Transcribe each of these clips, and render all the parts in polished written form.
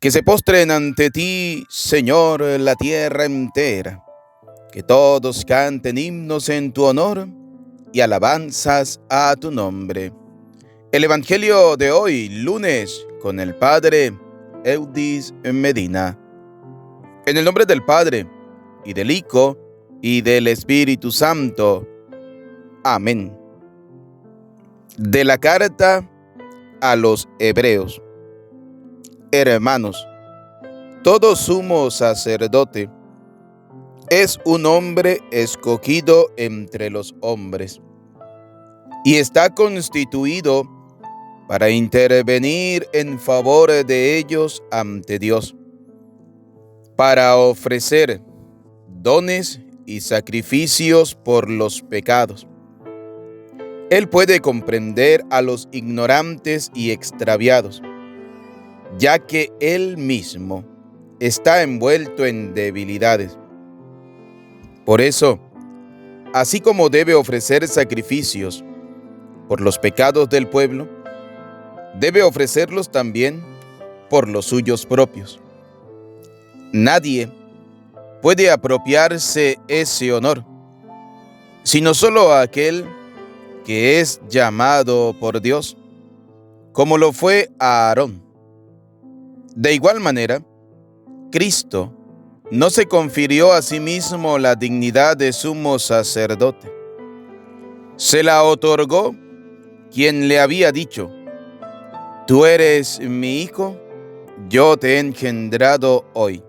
Que se postren ante ti, Señor, la tierra entera. Que todos canten himnos en tu honor y alabanzas a tu nombre. El Evangelio de hoy, lunes, con el Padre Eudis Medina. En el nombre del Padre, y del Hijo, y del Espíritu Santo. Amén. De la carta a los Hebreos. Hermanos, todo sumo sacerdote es un hombre escogido entre los hombres y está constituido para intervenir en favor de ellos ante Dios, para ofrecer dones y sacrificios por los pecados. Él puede comprender a los ignorantes y extraviados, ya que él mismo está envuelto en debilidades. Por eso, así como debe ofrecer sacrificios por los pecados del pueblo, debe ofrecerlos también por los suyos propios. Nadie puede apropiarse ese honor, sino solo aquel que es llamado por Dios, como lo fue Aarón. De igual manera, Cristo no se confirió a sí mismo la dignidad de sumo sacerdote. Se la otorgó quien le había dicho: «Tú eres mi hijo, yo te he engendrado hoy».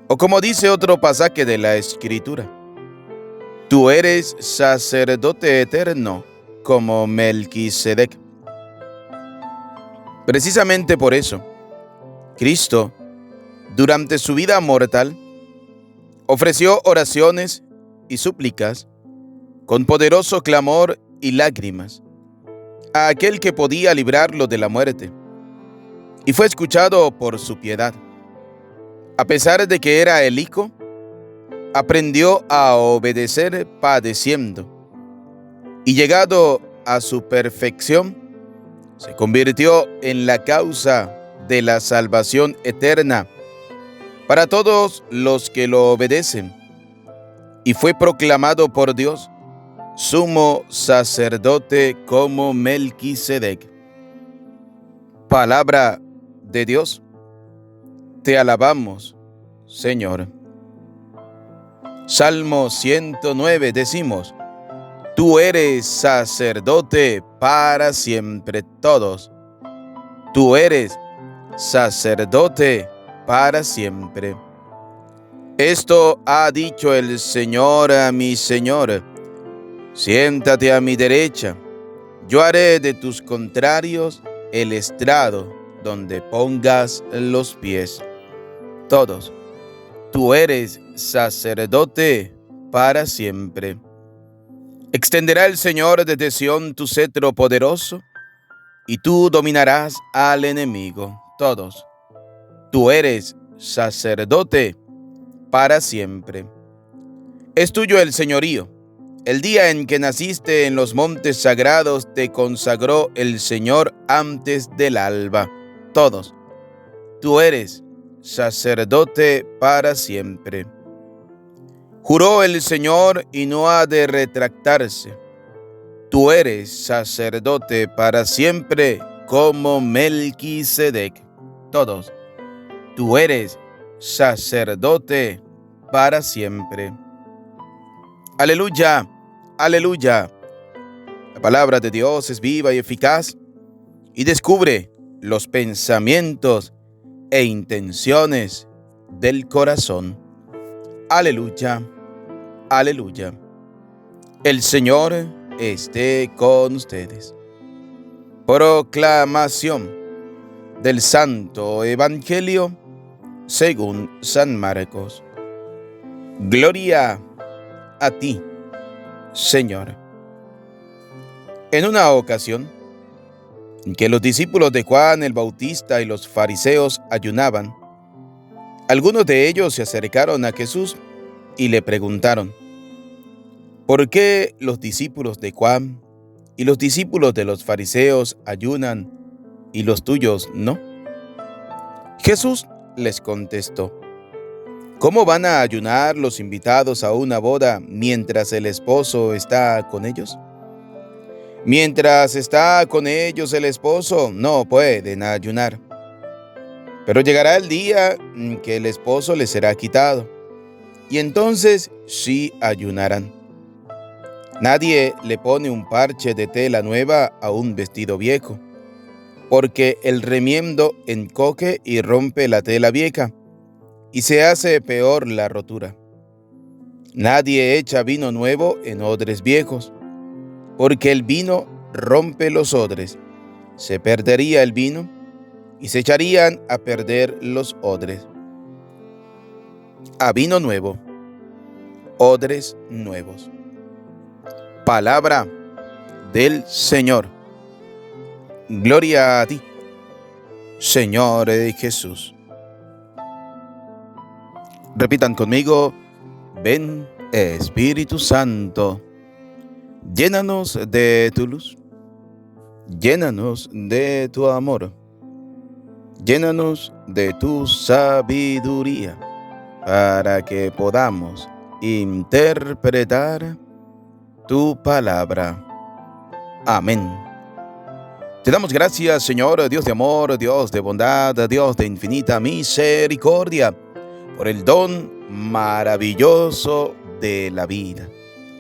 O como dice otro pasaje de la Escritura: «Tú eres sacerdote eterno como Melquisedec». Precisamente por eso, Cristo, durante su vida mortal, ofreció oraciones y súplicas con poderoso clamor y lágrimas a aquel que podía librarlo de la muerte, y fue escuchado por su piedad. A pesar de que era el Hijo, aprendió a obedecer padeciendo, y llegado a su perfección, se convirtió en la causa de la salvación eterna para todos los que lo obedecen, y fue proclamado por Dios sumo sacerdote como Melquisedec. Palabra de Dios. Te alabamos, Señor. Salmo 109 decimos: «Tú eres sacerdote para siempre todos». Tú eres sacerdote para siempre. Esto ha dicho el Señor a mi Señor: «Siéntate a mi derecha, yo haré de tus contrarios el estrado donde pongas los pies». Todos. Tú eres sacerdote para siempre. Extenderá el Señor desde Sión tu cetro poderoso, y tú dominarás al enemigo. Todos. Tú eres sacerdote para siempre. Es tuyo el señorío. El día en que naciste en los montes sagrados te consagró el Señor antes del alba. Todos. Tú eres sacerdote para siempre. Juró el Señor y no ha de retractarse: «Tú eres sacerdote para siempre como Melquisedec». Todos. Tú eres sacerdote para siempre. Aleluya, aleluya. La palabra de Dios es viva y eficaz y descubre los pensamientos e intenciones del corazón. Aleluya, aleluya. El Señor esté con ustedes. Proclamación del Santo Evangelio según San Marcos. Gloria a ti, Señor. En una ocasión, en que los discípulos de Juan el Bautista y los fariseos ayunaban, algunos de ellos se acercaron a Jesús y le preguntaron: «¿Por qué los discípulos de Juan y los discípulos de los fariseos ayunan y los tuyos no?». Jesús les contestó: ¿cómo van a ayunar los invitados a una boda mientras el esposo está con ellos? Mientras está con ellos el esposo, no pueden ayunar. Pero llegará el día en que el esposo les será quitado, y entonces sí ayunarán. Nadie le pone un parche de tela nueva a un vestido viejo, porque el remiendo encoge y rompe la tela vieja, y se hace peor la rotura. Nadie echa vino nuevo en odres viejos, porque el vino rompe los odres. Se perdería el vino y se echarían a perder los odres. A vino nuevo, odres nuevos. Palabra del Señor. Gloria a ti, Señor Jesús. Repitan conmigo: ven, Espíritu Santo, llénanos de tu luz, llénanos de tu amor, llénanos de tu sabiduría, para que podamos interpretar tu palabra. Amén. Te damos gracias, Señor, Dios de amor, Dios de bondad, Dios de infinita misericordia, por el don maravilloso de la vida.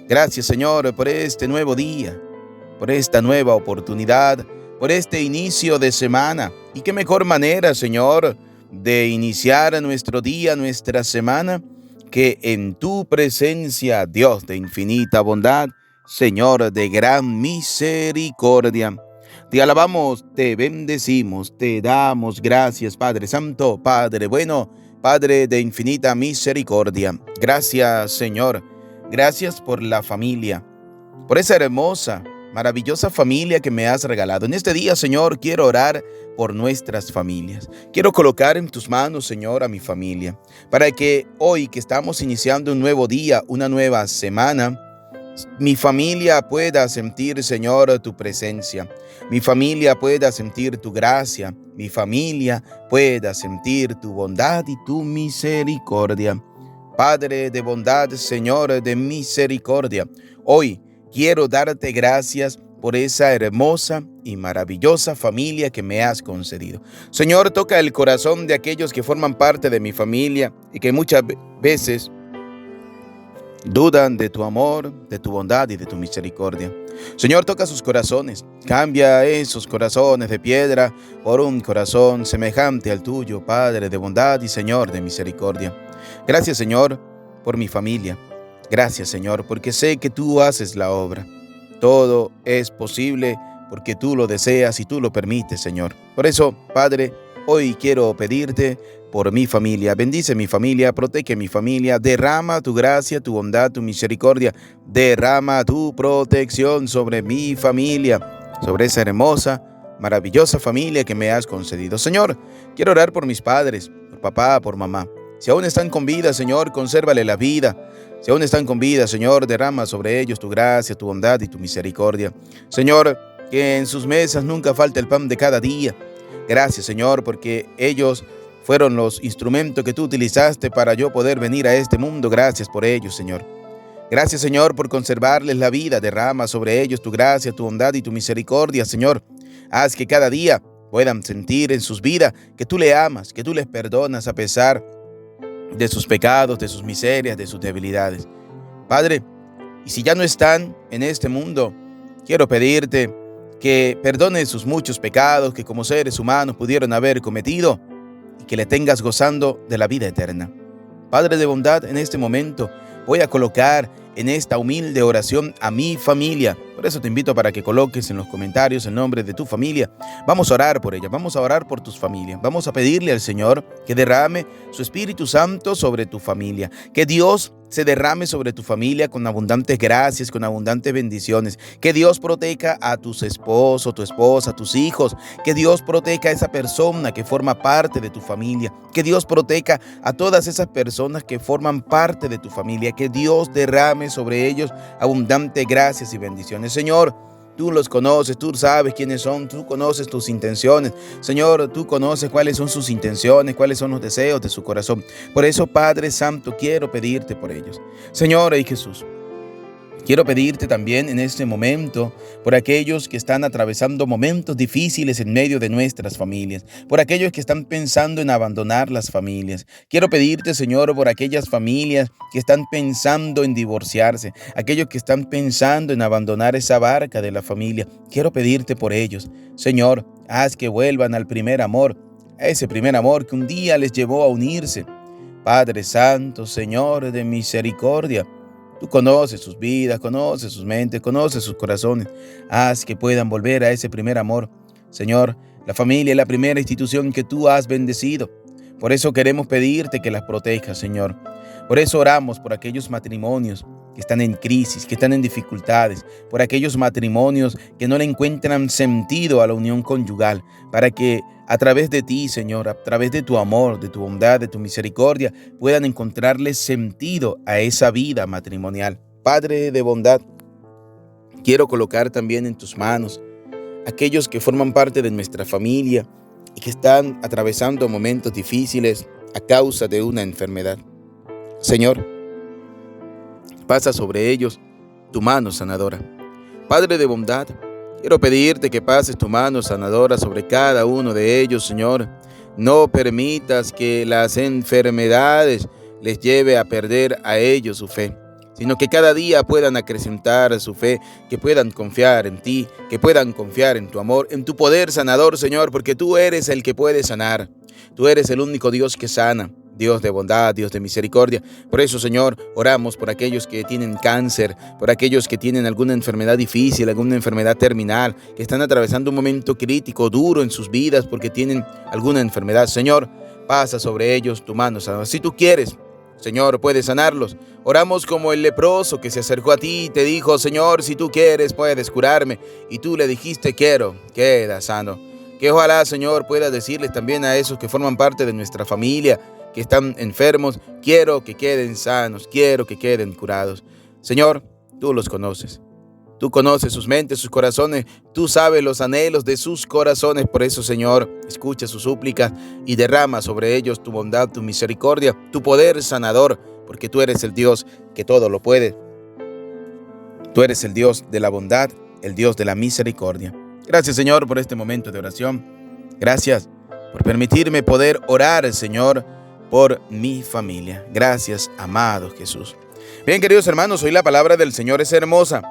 Gracias, Señor, por este nuevo día, por esta nueva oportunidad, por este inicio de semana. Y qué mejor manera, Señor, de iniciar nuestro día, nuestra semana, que en tu presencia, Dios de infinita bondad, Señor de gran misericordia. Te alabamos, te bendecimos, te damos gracias, Padre Santo, Padre bueno, Padre de infinita misericordia. Gracias, Señor. Gracias por la familia, por esa hermosa, maravillosa familia que me has regalado. En este día, Señor, quiero orar por nuestras familias. Quiero colocar en tus manos, Señor, a mi familia, para que hoy que estamos iniciando un nuevo día, una nueva semana, mi familia pueda sentir, Señor, tu presencia. Mi familia pueda sentir tu gracia. Mi familia pueda sentir tu bondad y tu misericordia. Padre de bondad, Señor de misericordia, hoy quiero darte gracias por esa hermosa y maravillosa familia que me has concedido. Señor, toca el corazón de aquellos que forman parte de mi familia y que muchas veces dudan de tu amor, de tu bondad y de tu misericordia. Señor, toca sus corazones. Cambia esos corazones de piedra por un corazón semejante al tuyo, Padre de bondad y Señor de misericordia. Gracias, Señor, por mi familia. Gracias, Señor, porque sé que tú haces la obra. Todo es posible porque tú lo deseas y tú lo permites, Señor. Por eso, Padre, hoy quiero pedirte por mi familia. Bendice mi familia, protege mi familia, derrama tu gracia, tu bondad, tu misericordia, derrama tu protección sobre mi familia, sobre esa hermosa, maravillosa familia que me has concedido. Señor, quiero orar por mis padres, por papá, por mamá. Si aún están con vida, Señor, consérvale la vida. Si aún están con vida, Señor, derrama sobre ellos tu gracia, tu bondad y tu misericordia. Señor, que en sus mesas nunca falte el pan de cada día. Gracias, Señor, porque ellos fueron los instrumentos que tú utilizaste para yo poder venir a este mundo. Gracias por ellos, Señor. Gracias, Señor, por conservarles la vida. Derrama sobre ellos tu gracia, tu bondad y tu misericordia, Señor. Haz que cada día puedan sentir en sus vidas que tú le amas, que tú les perdonas a pesar de sus pecados, de sus miserias, de sus debilidades. Padre, y si ya no están en este mundo, quiero pedirte que perdones sus muchos pecados que como seres humanos pudieron haber cometido y que le tengas gozando de la vida eterna. Padre de bondad, en este momento voy a colocar en esta humilde oración a mi familia. Por eso te invito para que coloques en los comentarios el nombre de tu familia. Vamos a orar por ella, vamos a orar por tus familias. Vamos a pedirle al Señor que derrame su Espíritu Santo sobre tu familia. Que Dios se derrame sobre tu familia con abundantes gracias, con abundantes bendiciones. Que Dios proteja a tus esposos, tu esposa, tus hijos. Que Dios proteja a esa persona que forma parte de tu familia. Que Dios proteja a todas esas personas que forman parte de tu familia. Que Dios derrame sobre ellos abundantes gracias y bendiciones. Señor, Tú los conoces, tú sabes quiénes son, tú conoces tus intenciones. Señor, tú conoces cuáles son sus intenciones, cuáles son los deseos de su corazón. Por eso, Padre Santo, quiero pedirte por ellos. Señor y Jesús, quiero pedirte también en este momento por aquellos que están atravesando momentos difíciles en medio de nuestras familias, por aquellos que están pensando en abandonar las familias. Quiero pedirte, Señor, por aquellas familias que están pensando en divorciarse, aquellos que están pensando en abandonar esa barca de la familia. Quiero pedirte por ellos. Señor, haz que vuelvan al primer amor, a ese primer amor que un día les llevó a unirse. Padre Santo, Señor de misericordia, tú conoces sus vidas, conoces sus mentes, conoces sus corazones. Haz que puedan volver a ese primer amor. Señor, la familia es la primera institución que tú has bendecido. Por eso queremos pedirte que las protejas, Señor. Por eso oramos por aquellos matrimonios que están en crisis, que están en dificultades, por aquellos matrimonios que no le encuentran sentido a la unión conyugal, para que a través de ti, Señor, a través de tu amor, de tu bondad, de tu misericordia, puedan encontrarle sentido a esa vida matrimonial. Padre de bondad, quiero colocar también en tus manos aquellos que forman parte de nuestra familia y que están atravesando momentos difíciles a causa de una enfermedad. Señor, pasa sobre ellos tu mano sanadora. Padre de bondad, quiero pedirte que pases tu mano sanadora sobre cada uno de ellos, Señor. No permitas que las enfermedades les lleve a perder a ellos su fe, sino que cada día puedan acrecentar su fe, que puedan confiar en ti, que puedan confiar en tu amor, en tu poder sanador, Señor, porque tú eres el que puede sanar. Tú eres el único Dios que sana. Dios de bondad, Dios de misericordia. Por eso, Señor, oramos por aquellos que tienen cáncer, por aquellos que tienen alguna enfermedad difícil, alguna enfermedad terminal, que están atravesando un momento crítico, duro en sus vidas porque tienen alguna enfermedad. Señor, pasa sobre ellos tu mano sanadora. Si tú quieres, Señor, puedes sanarlos. Oramos como el leproso que se acercó a ti y te dijo: Señor, si tú quieres, puedes curarme. Y tú le dijiste: quiero, queda sano. Que ojalá, Señor, puedas decirles también a esos que forman parte de nuestra familia, que están enfermos: quiero que queden sanos, quiero que queden curados. Señor, tú los conoces. Tú conoces sus mentes, sus corazones. Tú sabes los anhelos de sus corazones. Por eso, Señor, escucha sus súplicas y derrama sobre ellos tu bondad, tu misericordia, tu poder sanador, porque tú eres el Dios que todo lo puede. Tú eres el Dios de la bondad, el Dios de la misericordia. Gracias, Señor, por este momento de oración. Gracias por permitirme poder orar, Señor, por mi familia. Gracias, amado Jesús. Bien, queridos hermanos, hoy la palabra del Señor es hermosa.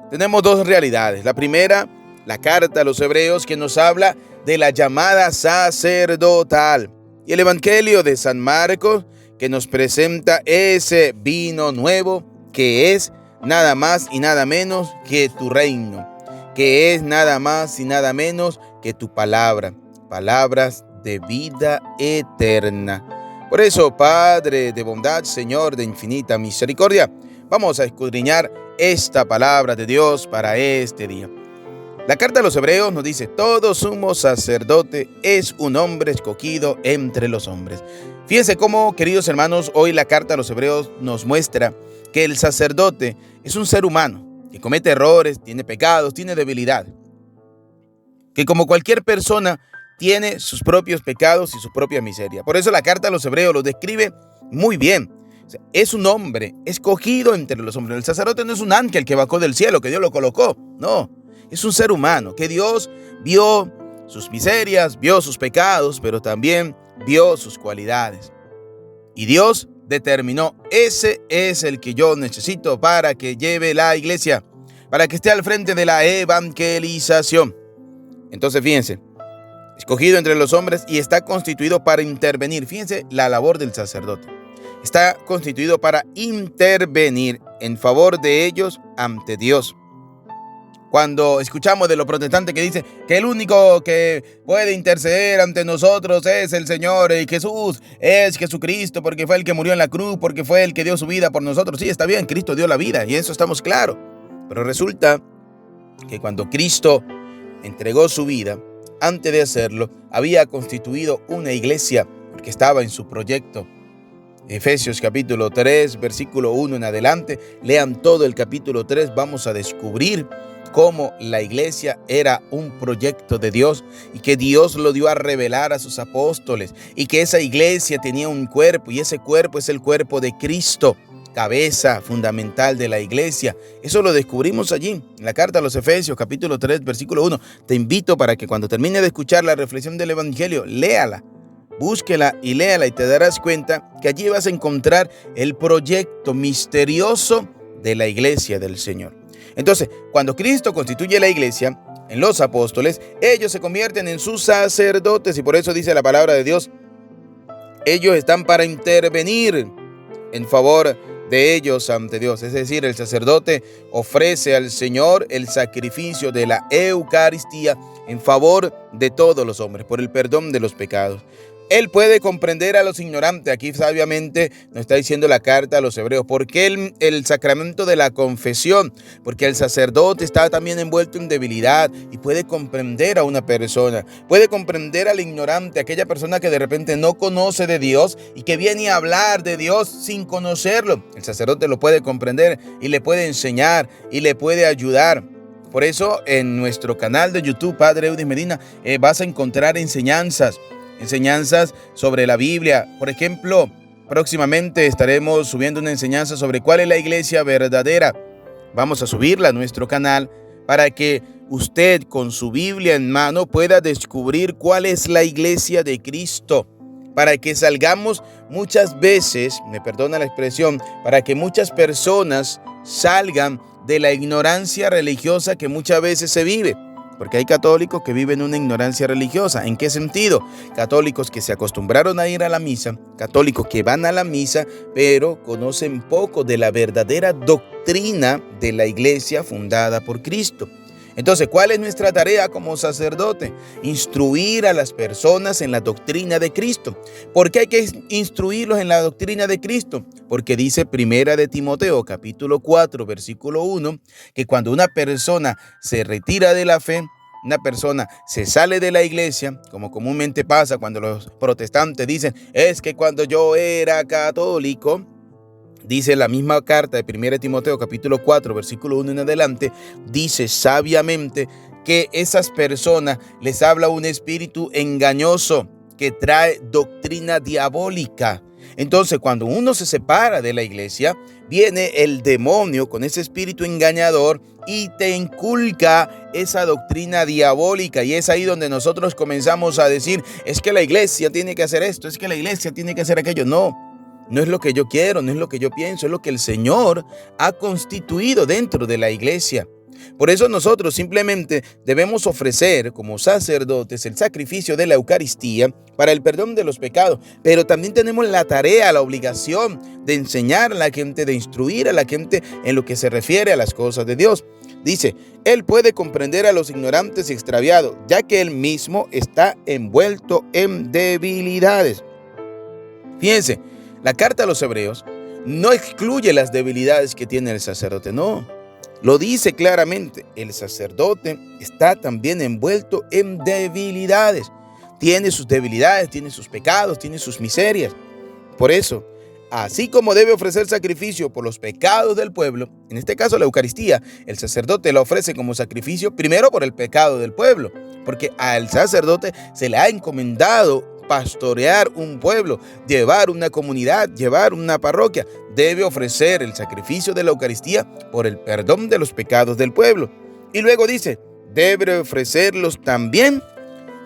Tenemos dos realidades. La primera, la carta a los Hebreos, que nos habla de la llamada sacerdotal. Y el Evangelio de San Marcos, que nos presenta ese vino nuevo, que es nada más y nada menos que tu reino, que es nada más y nada menos que tu palabra, palabras de vida eterna. Por eso, Padre de bondad, Señor de infinita misericordia, vamos a escudriñar esta palabra de Dios para este día. La carta a los Hebreos nos dice: todo sumo sacerdote es un hombre escogido entre los hombres. Fíjense cómo, queridos hermanos, hoy la carta a los Hebreos nos muestra que el sacerdote es un ser humano que comete errores, tiene pecados, tiene debilidad, que como cualquier persona tiene sus propios pecados y su propia miseria. Por eso la carta a los Hebreos lo describe muy bien. Es un hombre escogido entre los hombres. El sacerdote no es un ángel que bajó del cielo, que Dios lo colocó. No, es un ser humano que Dios vio sus miserias, vio sus pecados, pero también vio sus cualidades. Y Dios determinó: ese es el que yo necesito para que lleve la iglesia, para que esté al frente de la evangelización. Entonces, fíjense, escogido entre los hombres y está constituido para intervenir. Fíjense la labor del sacerdote. Está constituido para intervenir en favor de ellos ante Dios. Cuando escuchamos de los protestantes que dicen que el único que puede interceder ante nosotros es el Señor, y Jesús es Jesucristo porque fue el que murió en la cruz, porque fue el que dio su vida por nosotros. Sí, está bien, Cristo dio la vida y eso estamos claros. Pero resulta que cuando Cristo entregó su vida, antes de hacerlo, había constituido una iglesia porque estaba en su proyecto. Efesios capítulo 3, versículo 1 en adelante. Lean todo el capítulo 3, vamos a descubrir cómo la iglesia era un proyecto de Dios y que Dios lo dio a revelar a sus apóstoles y que esa iglesia tenía un cuerpo y ese cuerpo es el cuerpo de Cristo, cabeza fundamental de la iglesia. Eso lo descubrimos allí, en la carta a los Efesios, capítulo 3, versículo 1. Te invito para que cuando termine de escuchar la reflexión del Evangelio, léala, búsquela y léala y te darás cuenta que allí vas a encontrar el proyecto misterioso de la iglesia del Señor. Entonces, cuando Cristo constituye la iglesia en los apóstoles, ellos se convierten en sus sacerdotes y por eso dice la palabra de Dios, ellos están para intervenir en favor de ellos ante Dios. Es decir, el sacerdote ofrece al Señor el sacrificio de la Eucaristía en favor de todos los hombres, por el perdón de los pecados. Él puede comprender a los ignorantes. Aquí sabiamente nos está diciendo la carta a los hebreos. ¿Por qué el sacramento de la confesión? Porque el sacerdote está también envuelto en debilidad y puede comprender a una persona. Puede comprender al ignorante, aquella persona que de repente no conoce de Dios y que viene a hablar de Dios sin conocerlo. El sacerdote lo puede comprender y le puede enseñar y le puede ayudar. Por eso en nuestro canal de YouTube, Padre Eudis Medina, vas a encontrar enseñanzas sobre la Biblia. Por ejemplo, próximamente estaremos subiendo una enseñanza sobre cuál es la iglesia verdadera. Vamos a subirla a nuestro canal para que usted con su Biblia en mano pueda descubrir cuál es la iglesia de Cristo. Para que salgamos muchas veces, me perdona la expresión, para que muchas personas salgan de la ignorancia religiosa que muchas veces se vive. Porque hay católicos que viven una ignorancia religiosa. ¿En qué sentido? Católicos que se acostumbraron a ir a la misa, católicos que van a la misa, pero conocen poco de la verdadera doctrina de la iglesia fundada por Cristo. Entonces, ¿cuál es nuestra tarea como sacerdote? Instruir a las personas en la doctrina de Cristo. ¿Por qué hay que instruirlos en la doctrina de Cristo? Porque dice Primera de Timoteo, capítulo 4, versículo 1, que cuando una persona se retira de la fe, una persona se sale de la iglesia, como comúnmente pasa cuando los protestantes dicen, es que cuando yo era católico, dice la misma carta de 1 Timoteo capítulo 4 versículo 1 en adelante, dice sabiamente que esas personas les habla un espíritu engañoso que trae doctrina diabólica. Entonces, cuando uno se separa de la iglesia, viene el demonio con ese espíritu engañador y te inculca esa doctrina diabólica. Y es ahí donde nosotros comenzamos a decir, es que la iglesia tiene que hacer esto, es que la iglesia tiene que hacer aquello. No es lo que yo quiero, no es lo que yo pienso, es lo que el Señor ha constituido dentro de la iglesia. Por eso nosotros simplemente debemos ofrecer como sacerdotes el sacrificio de la Eucaristía para el perdón de los pecados, pero también tenemos la tarea, la obligación de enseñar a la gente, de instruir a la gente en lo que se refiere a las cosas de Dios. Dice, Él puede comprender a los ignorantes y extraviados, ya que Él mismo está envuelto en debilidades. Fíjense, la carta a los hebreos no excluye las debilidades que tiene el sacerdote, no. Lo dice claramente, el sacerdote está también envuelto en debilidades. Tiene sus debilidades, tiene sus pecados, tiene sus miserias. Por eso, así como debe ofrecer sacrificio por los pecados del pueblo, en este caso la Eucaristía, el sacerdote la ofrece como sacrificio primero por el pecado del pueblo, porque al sacerdote se le ha encomendado pastorear un pueblo, llevar una comunidad, llevar una parroquia. Debe ofrecer el sacrificio de la Eucaristía por el perdón de los pecados del pueblo. Y luego dice, debe ofrecerlos también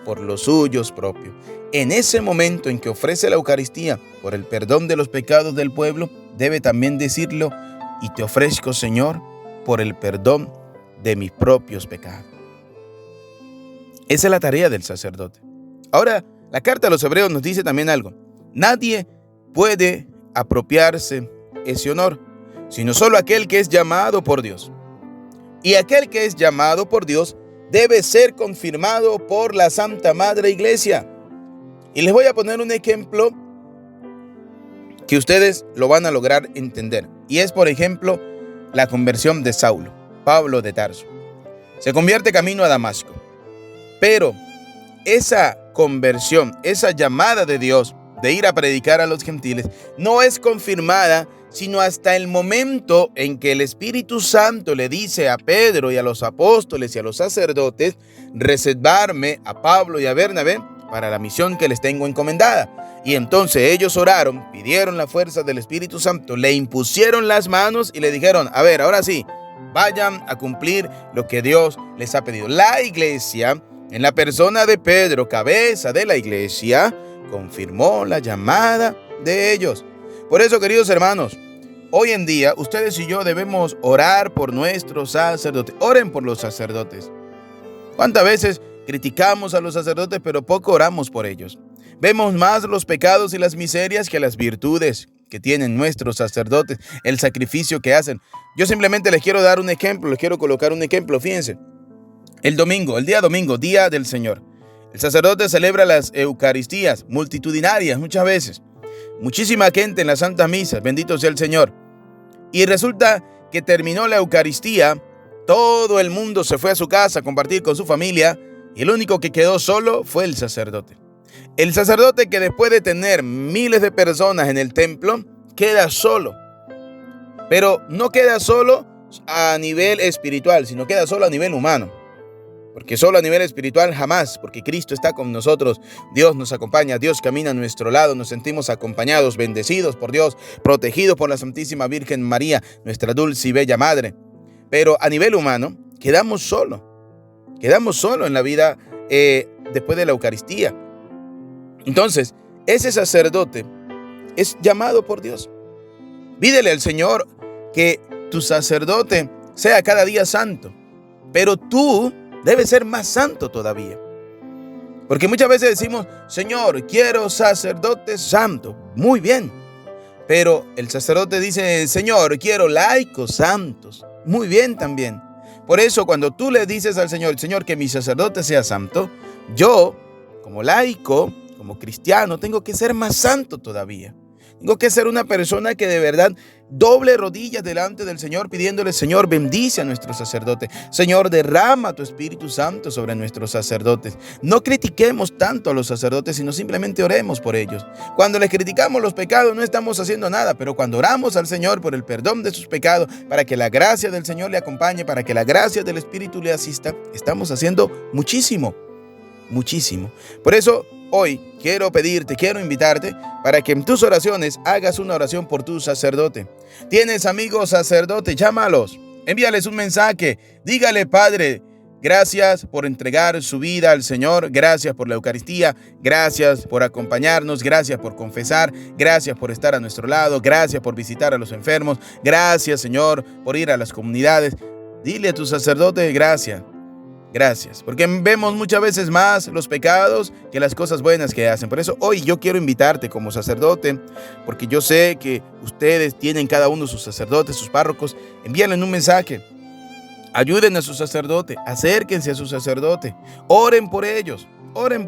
por los suyos propios. En ese momento en que ofrece la Eucaristía por el perdón de los pecados del pueblo, debe también decirlo, y te ofrezco, Señor, por el perdón de mis propios pecados. Esa es la tarea del sacerdote. Ahora, la carta a los hebreos nos dice también algo. Nadie puede apropiarse ese honor, sino solo aquel que es llamado por Dios. Y aquel que es llamado por Dios debe ser confirmado por la Santa Madre Iglesia. Y les voy a poner un ejemplo que ustedes lo van a lograr entender. Y es, por ejemplo, la conversión de Saulo, Pablo de Tarso. Se convierte camino a Damasco. Pero esa conversión, esa llamada de Dios, de ir a predicar a los gentiles no es confirmada sino hasta el momento en que el Espíritu Santo le dice a Pedro y a los apóstoles y a los sacerdotes reservarme a Pablo y a Bernabé para la misión que les tengo encomendada. Y entonces ellos oraron, pidieron la fuerza del Espíritu Santo, le impusieron las manos y le dijeron, a ver, ahora sí, vayan a cumplir lo que Dios les ha pedido. La iglesia, en la persona de Pedro, cabeza de la iglesia, confirmó la llamada de ellos. Por eso, queridos hermanos, hoy en día ustedes y yo debemos orar por nuestros sacerdotes. Oren por los sacerdotes. ¿Cuántas veces criticamos a los sacerdotes, pero poco oramos por ellos? Vemos más los pecados y las miserias que las virtudes que tienen nuestros sacerdotes, el sacrificio que hacen. Yo simplemente les quiero dar un ejemplo, les quiero colocar un ejemplo. Fíjense, el día domingo, día del Señor, el sacerdote celebra las Eucaristías multitudinarias muchas veces. Muchísima gente en la Santa Misa, bendito sea el Señor. Y resulta que terminó la Eucaristía, todo el mundo se fue a su casa a compartir con su familia y el único que quedó solo fue el sacerdote. El sacerdote que después de tener miles de personas en el templo, queda solo. Pero no queda solo a nivel espiritual, sino queda solo a nivel humano. Porque solo a nivel espiritual jamás, porque Cristo está con nosotros, Dios nos acompaña, Dios camina a nuestro lado, nos sentimos acompañados, bendecidos por Dios, protegidos por la Santísima Virgen María, nuestra dulce y bella Madre. Pero a nivel humano, quedamos solos en la vida después de la Eucaristía. Entonces, ese sacerdote es llamado por Dios. Pídele al Señor que tu sacerdote sea cada día santo, pero tú debes ser más santo todavía. Porque muchas veces decimos, Señor, quiero sacerdotes santos. Muy bien. Pero el sacerdote dice, Señor, quiero laicos santos. Muy bien también. Por eso cuando tú le dices al Señor, Señor, que mi sacerdote sea santo, yo, como laico, como cristiano, tengo que ser más santo todavía. Tengo que ser una persona que de verdad doble rodillas delante del Señor pidiéndole, Señor, bendice a nuestros sacerdotes. Señor, derrama tu Espíritu Santo sobre nuestros sacerdotes. No critiquemos tanto a los sacerdotes, sino simplemente oremos por ellos. Cuando les criticamos los pecados no estamos haciendo nada, pero cuando oramos al Señor por el perdón de sus pecados, para que la gracia del Señor le acompañe, para que la gracia del Espíritu le asista, estamos haciendo muchísimo. Por eso, hoy quiero invitarte para que en tus oraciones hagas una oración por tu sacerdote. ¿Tienes amigos sacerdotes? Llámalos, envíales un mensaje, dígale, Padre, gracias por entregar su vida al Señor, gracias por la Eucaristía, gracias por acompañarnos, gracias por confesar, gracias por estar a nuestro lado, gracias por visitar a los enfermos, gracias, Señor, por ir a las comunidades. Dile a tu sacerdote gracias. Gracias, porque vemos muchas veces más los pecados que las cosas buenas que hacen. Por eso hoy yo quiero invitarte como sacerdote, porque yo sé que ustedes tienen cada uno sus sacerdotes, sus párrocos. Envíenle un mensaje, ayuden a su sacerdote, acérquense a su sacerdote, oren por ellos, oren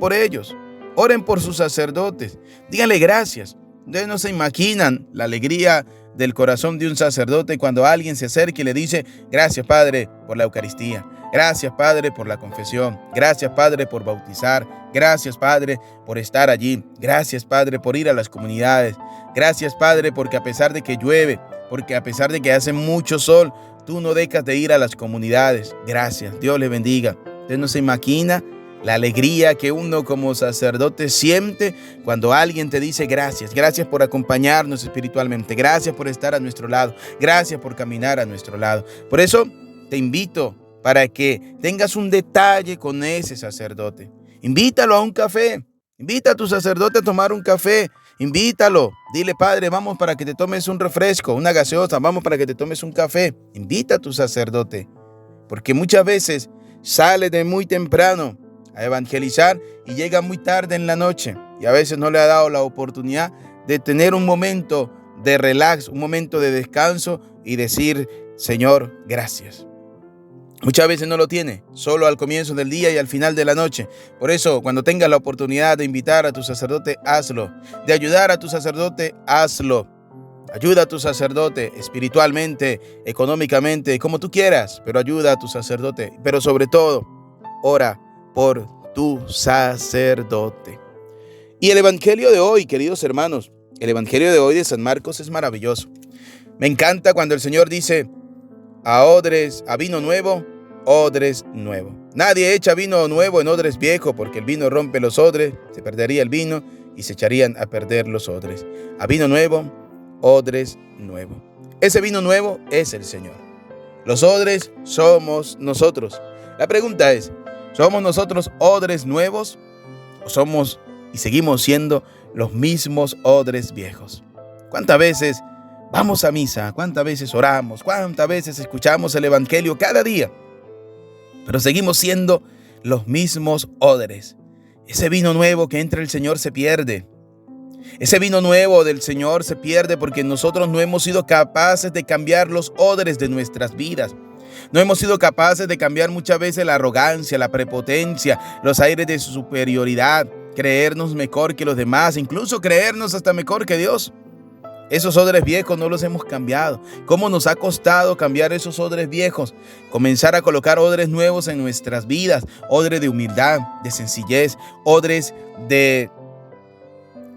por sus sacerdotes, díganle gracias. Ustedes no se imaginan la alegría del corazón de un sacerdote cuando alguien se acerca y le dice, gracias, Padre, por la Eucaristía. Gracias, Padre, por la confesión. Gracias, Padre, por bautizar. Gracias, Padre, por estar allí. Gracias, Padre, por ir a las comunidades. Gracias, Padre, porque a pesar de que llueve, porque a pesar de que hace mucho sol, tú no dejas de ir a las comunidades. Gracias, Dios les bendiga. Usted no se imagina la alegría que uno como sacerdote siente cuando alguien te dice gracias. Gracias por acompañarnos espiritualmente. Gracias por estar a nuestro lado. Gracias por caminar a nuestro lado. Por eso te invito para que tengas un detalle con ese sacerdote. Invítalo a un café. Invita a tu sacerdote a tomar un café. Invítalo. Dile, Padre, vamos para que te tomes un refresco, una gaseosa. Vamos para que te tomes un café. Invita a tu sacerdote. Porque muchas veces sale de muy temprano a evangelizar y llega muy tarde en la noche. Y a veces no le ha dado la oportunidad de tener un momento de relax, un momento de descanso y decir, Señor, gracias. Muchas veces no lo tiene, solo al comienzo del día y al final de la noche. Por eso, cuando tengas la oportunidad de invitar a tu sacerdote, hazlo. De ayudar a tu sacerdote, hazlo. Ayuda a tu sacerdote espiritualmente, económicamente, como tú quieras, pero ayuda a tu sacerdote. Pero sobre todo, ora por tu sacerdote. Y el evangelio de hoy, queridos hermanos, el evangelio de hoy de San Marcos es maravilloso. Me encanta cuando el Señor dice, a vino nuevo, odres nuevo. Nadie echa vino nuevo en odres viejo, porque el vino rompe los odres, se perdería el vino y se echarían a perder los odres. A vino nuevo, odres nuevo. Ese vino nuevo es el Señor. Los odres somos nosotros. La pregunta es, ¿somos nosotros odres nuevos o somos y seguimos siendo los mismos odres viejos? ¿Cuántas veces vamos a misa? ¿Cuántas veces oramos? ¿Cuántas veces escuchamos el evangelio cada día? Pero seguimos siendo los mismos odres. Ese vino nuevo que entra el Señor se pierde. Ese vino nuevo del Señor se pierde porque nosotros no hemos sido capaces de cambiar los odres de nuestras vidas. No hemos sido capaces de cambiar muchas veces la arrogancia, la prepotencia, los aires de superioridad, creernos mejor que los demás, incluso creernos hasta mejor que Dios. Esos odres viejos no los hemos cambiado. ¿Cómo nos ha costado cambiar esos odres viejos? Comenzar a colocar odres nuevos en nuestras vidas. Odres de humildad, de sencillez, odres de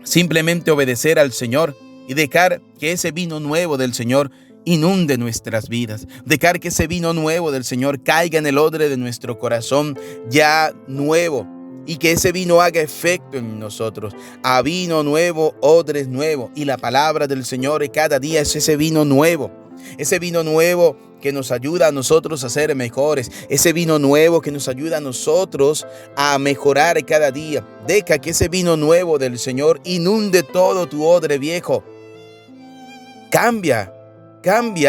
simplemente obedecer al Señor y dejar que ese vino nuevo del Señor inunde nuestras vidas. Dejar que ese vino nuevo del Señor caiga en el odre de nuestro corazón ya nuevo. Y que ese vino haga efecto en nosotros. A vino nuevo, odres nuevos. Y la palabra del Señor cada día es ese vino nuevo. Ese vino nuevo que nos ayuda a nosotros a ser mejores. Ese vino nuevo que nos ayuda a nosotros a mejorar cada día. Deja que ese vino nuevo del Señor inunde todo tu odre viejo. Cambia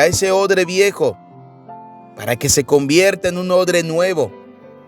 ese odre viejo para que se convierta en un odre nuevo.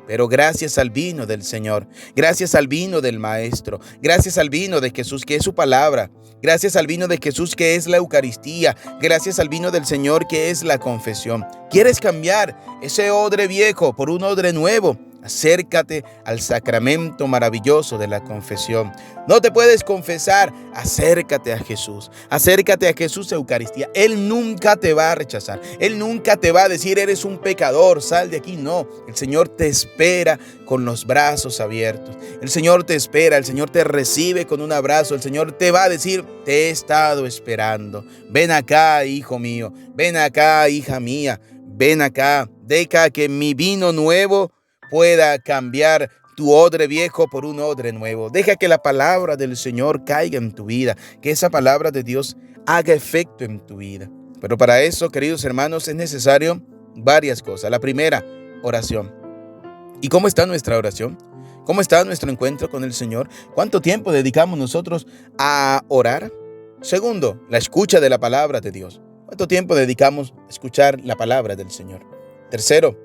Pero gracias al vino del Señor, gracias al vino del Maestro, gracias al vino de Jesús que es su palabra, gracias al vino de Jesús que es la Eucaristía, gracias al vino del Señor que es la confesión. ¿Quieres cambiar ese odre viejo por un odre nuevo? Acércate al sacramento maravilloso de la confesión. No te puedes confesar, acércate a Jesús. Acércate a Jesús Eucaristía. Él nunca te va a rechazar. Él nunca te va a decir, eres un pecador, sal de aquí. No, el Señor te espera con los brazos abiertos. El Señor te espera, el Señor te recibe con un abrazo. El Señor te va a decir, te he estado esperando. Ven acá, hijo mío. Ven acá, hija mía. Ven acá. Deja que mi vino nuevo pueda cambiar tu odre viejo por un odre nuevo. Deja que la palabra del Señor caiga en tu vida, que esa palabra de Dios haga efecto en tu vida. Pero para eso, queridos hermanos, es necesario varias cosas. La primera, oración. ¿Y cómo está nuestra oración? ¿Cómo está nuestro encuentro con el Señor? ¿Cuánto tiempo dedicamos nosotros a orar? Segundo, la escucha de la palabra de Dios. ¿Cuánto tiempo dedicamos a escuchar la palabra del Señor? Tercero,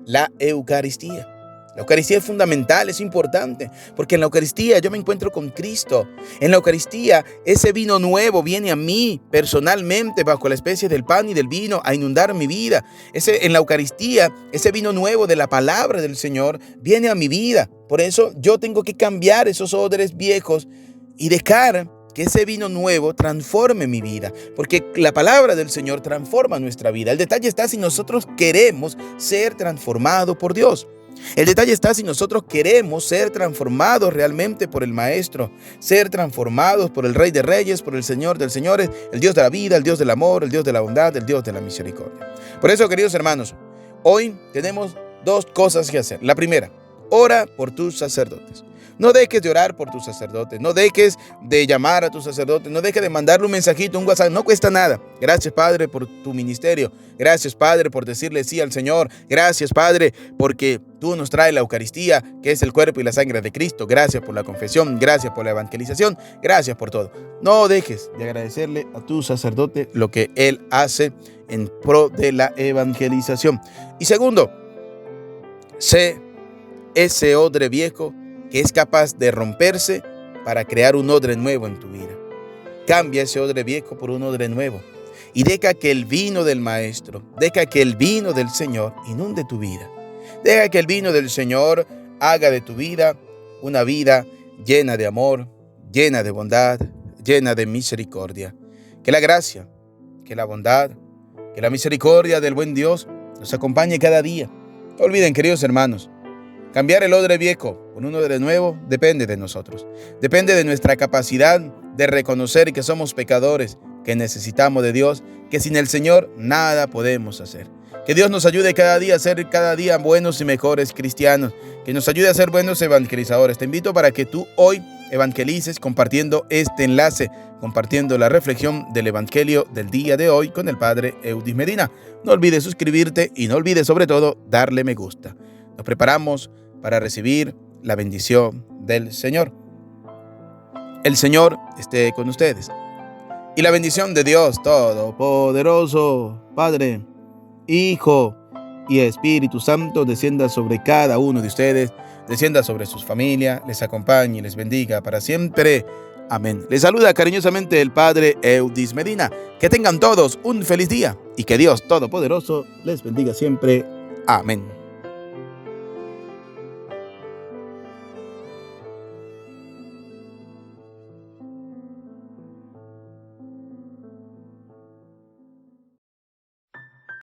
la Eucaristía. La Eucaristía es fundamental, es importante, porque en la Eucaristía yo me encuentro con Cristo. En la Eucaristía ese vino nuevo viene a mí personalmente bajo la especie del pan y del vino a inundar mi vida. En la Eucaristía ese vino nuevo de la palabra del Señor viene a mi vida. Por eso yo tengo que cambiar esos odres viejos y dejar que ese vino nuevo transforme mi vida, porque la palabra del Señor transforma nuestra vida. El detalle está si nosotros queremos ser transformados por Dios. El detalle está si nosotros queremos ser transformados realmente por el Maestro, ser transformados por el Rey de Reyes, por el Señor de Señores, el Dios de la vida, el Dios del amor, el Dios de la bondad, el Dios de la misericordia. Por eso, queridos hermanos, hoy tenemos dos cosas que hacer. La primera, ora por tus sacerdotes. No dejes de orar por tus sacerdotes, no dejes de llamar a tus sacerdotes, no dejes de mandarle un mensajito, un WhatsApp, no cuesta nada. Gracias, Padre, por tu ministerio. Gracias, Padre, por decirle sí al Señor. Gracias, Padre, porque tú nos traes la Eucaristía, que es el cuerpo y la sangre de Cristo. Gracias por la confesión, gracias por la evangelización, gracias por todo. No dejes de agradecerle a tu sacerdote lo que él hace en pro de la evangelización. Y segundo, sé ese odre viejo que es capaz de romperse para crear un odre nuevo en tu vida. Cambia ese odre viejo por un odre nuevo y deja que el vino del Maestro, deja que el vino del Señor inunde tu vida. Deja que el vino del Señor haga de tu vida una vida llena de amor, llena de bondad, llena de misericordia. Que la gracia, que la bondad, que la misericordia del buen Dios nos acompañe cada día. No olviden, queridos hermanos, Cambiar el odre viejo por un odre nuevo depende de nosotros. Depende de nuestra capacidad de reconocer que somos pecadores, que necesitamos de Dios, que sin el Señor nada podemos hacer. Que Dios nos ayude cada día a ser cada día buenos y mejores cristianos, que nos ayude a ser buenos evangelizadores. Te invito para que tú hoy evangelices compartiendo este enlace, compartiendo la reflexión del Evangelio del día de hoy con el Padre Eudis Medina. No olvides suscribirte y no olvides sobre todo darle me gusta. Nos preparamos para recibir la bendición del Señor. El Señor esté con ustedes. Y la bendición de Dios Todopoderoso, Padre, Hijo y Espíritu Santo, descienda sobre cada uno de ustedes, descienda sobre sus familias, les acompañe y les bendiga para siempre. Amén. Les saluda cariñosamente el Padre Eudis Medina. Que tengan todos un feliz día y que Dios Todopoderoso les bendiga siempre. Amén.